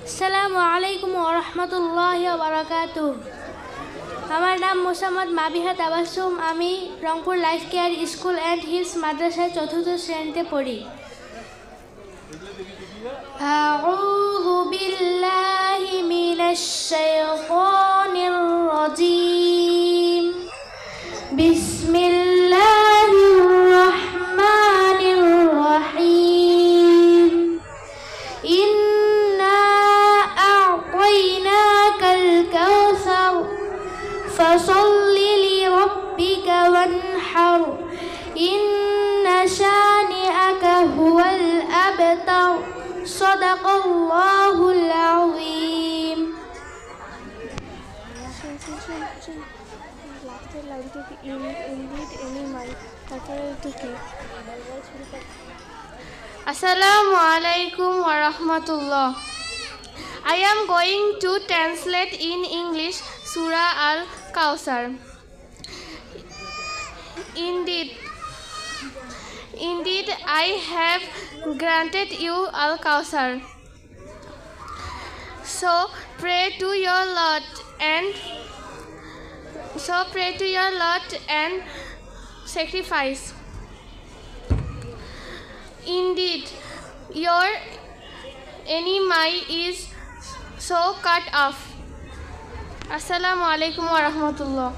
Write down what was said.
আসসালামু আলাইকুম ওয়া রাহমাতুল্লাহি ওয়া বারাকাতুহু। আমার নাম মোসাম্মদ মাবিহা তাবাসসুম। আমি Rangpur life care school and hills মাদ্রাসায় চতুর্থ শ্রেণীতে পড়ি। আউযু বিল্লাহি মিনাশ শাইতানির রাজীম। বিসমিল্লাহির রহমানির রহিম। ইন্না আ'তাইনাকাল কাউসার ফাসাল্লি লিরাব্বিকা ওয়ানহার। ইন্না শানিআকা হুয়াল আবতার। সাদাকাল্লাহুল আযীম। লাস্টের লাইনটা কি ইনডিড এনিমাল, তারপরে এটা কি? Assalamu alaikum wa rahmatullah. I am going to translate in English Surah Al-Kawthar. Indeed, I have granted you Al-Kawthar. So pray to your Lord and sacrifice. Indeed, your enemy is so cut off. Assalamu alaikum wa rahmatullah.